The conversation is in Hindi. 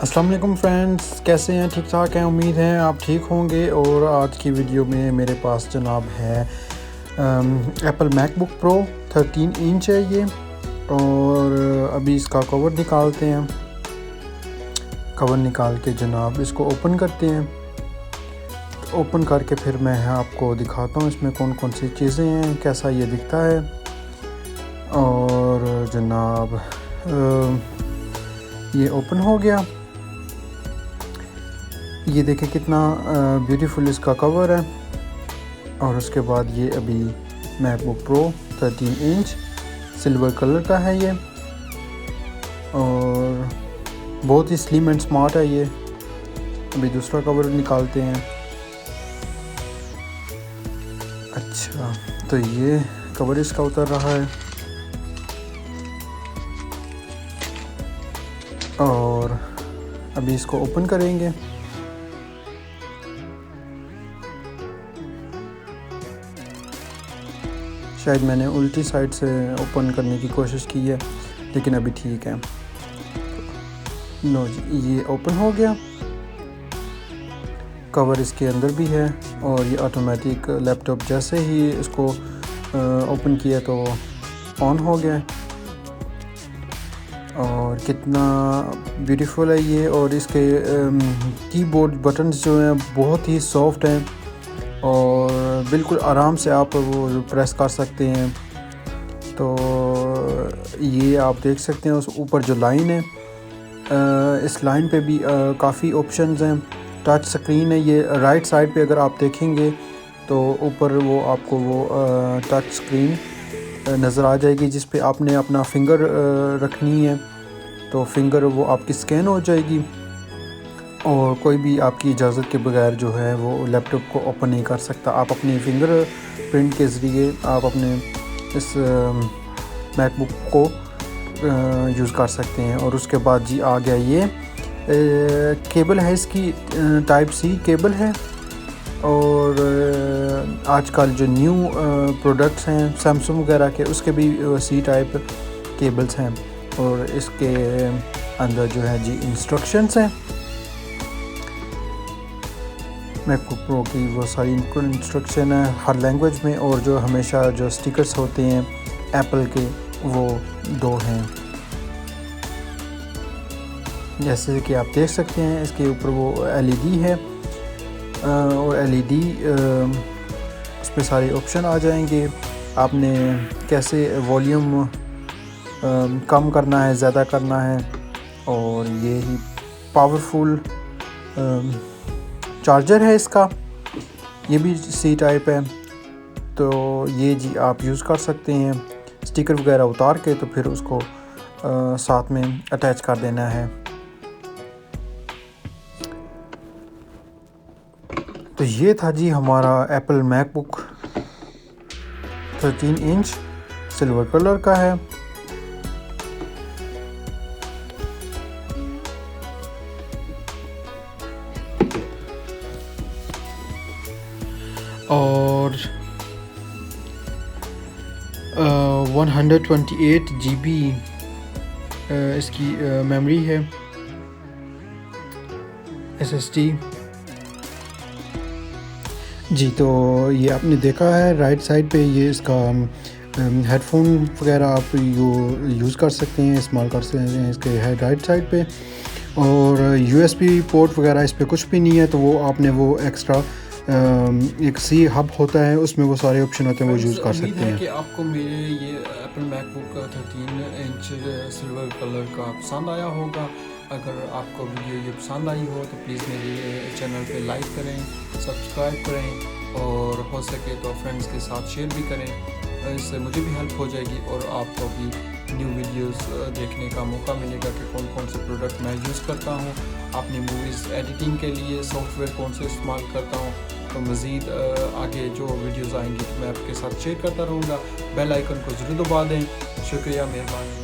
अस्सलाम वालेकुम फ्रेंड्स, कैसे हैं? ठीक ठाक हैं, उम्मीद है आप ठीक होंगे। और आज की वीडियो में मेरे पास जनाब है एप्पल मैकबुक प्रो 13 इंच है ये। और अभी इसका कवर निकालते हैं। कवर निकाल के जनाब इसको ओपन करते हैं। तो ओपन करके फिर मैं आपको दिखाता हूँ इसमें कौन कौन सी चीज़ें हैं, कैसा ये दिखता है। और जनाब ये ओपन हो गया। ये देखें कितना ब्यूटीफुल इसका कवर है। और उसके बाद ये अभी MacBook pro 13 inch silver colour का है ये। और बहुत ही स्लिम एंड स्मार्ट है ये। अभी दूसरा कवर निकालते हैं। अच्छा, तो ये कवर इसका उतर रहा है। और अभी इसको ओपन करेंगे। शायद मैंने उल्टी साइड से ओपन करने की कोशिश की है, लेकिन अभी ठीक है। लो जी, ये ओपन हो गया। कवर इसके अंदर भी है। और ये ऑटोमेटिक लैपटॉप जैसे ही इसको ओपन किया तो ऑन हो गया। और कितना ब्यूटीफुल है ये। और इसके कीबोर्ड बटन्स जो हैं बहुत ही सॉफ्ट हैं और बिल्कुल आराम से आप वो प्रेस कर सकते हैं। तो ये आप देख सकते हैं उस ऊपर जो लाइन है, इस लाइन पे भी काफ़ी ऑप्शंस हैं। टच स्क्रीन है ये। राइट साइड पे अगर आप देखेंगे तो ऊपर वो आपको वो टच स्क्रीन नज़र आ जाएगी, जिस पे आपने अपना फिंगर रखनी है। तो फिंगर वो आपकी स्कैन हो जाएगी और कोई भी आपकी इजाज़त के बगैर जो है वो लैपटॉप को ओपन नहीं कर सकता। आप अपनी फिंगर प्रिंट के ज़रिए आप अपने इस मैकबुक को यूज़ कर सकते हैं। और उसके बाद जी आ गया ये केबल है, इसकी टाइप सी केबल है। और आजकल जो न्यू प्रोडक्ट्स हैं सैमसंग वगैरह के, उसके भी सी टाइप केबल्स हैं। और इसके अंदर जो है जी इंस्ट्रक्शंस हैं मैकबुक प्रो की, वो सारी इंस्ट्रक्शन है हर लैंग्वेज में। और जो हमेशा जो स्टिकर्स होते हैं एप्पल के, वो 2 हैं, जैसे कि आप देख सकते हैं। इसके ऊपर वो LED है और LED उस पर सारे ऑप्शन आ जाएंगे। आपने कैसे वॉल्यूम कम करना है, ज़्यादा करना है। और ये ही पावरफुल चार्जर है इसका, ये भी सी टाइप है। तो ये जी आप यूज़ कर सकते हैं। स्टिकर वगैरह उतार के तो फिर उसको साथ में अटैच कर देना है। तो ये था जी हमारा Apple MacBook 13 inch silver colour का है। और 128 GB इसकी मेमोरी है, SSD जी। तो ये आपने देखा है राइट साइड पे, ये इसका हेडफोन वगैरह आप यूज़ कर सकते हैं, इस्तेमाल कर सकते हैं इसके है राइट साइड पे। और USB पोर्ट वगैरह इस पर कुछ भी नहीं है। तो वो आपने वो एक्स्ट्रा एक सी हब होता है, उसमें वो सारे ऑप्शन होते हैं, वो यूज़ कर सकते हैं। कि आपको मेरे ये Apple MacBook 13 inch silver colour का पसंद आया होगा। अगर आपको वीडियो ये पसंद आई हो तो प्लीज़ मेरे चैनल पे लाइक करें, सब्सक्राइब करें और हो सके तो फ्रेंड्स के साथ शेयर भी करें। इससे मुझे भी हेल्प हो जाएगी और आपको भी न्यू वीडियोस देखने का मौका मिलेगा कि कौन कौन से प्रोडक्ट मैं यूज़ करता हूँ, अपनी मूवीज़ एडिटिंग के लिए सॉफ्टवेयर कौन से इस्तेमाल करता हूँ। तो मज़ीद आगे जो वीडियोस आएंगी तो मैं आपके साथ शेयर करता रहूँगा। बेल आइकन को ज़रूर दबा दें। शुक्रिया, मेहरबानी।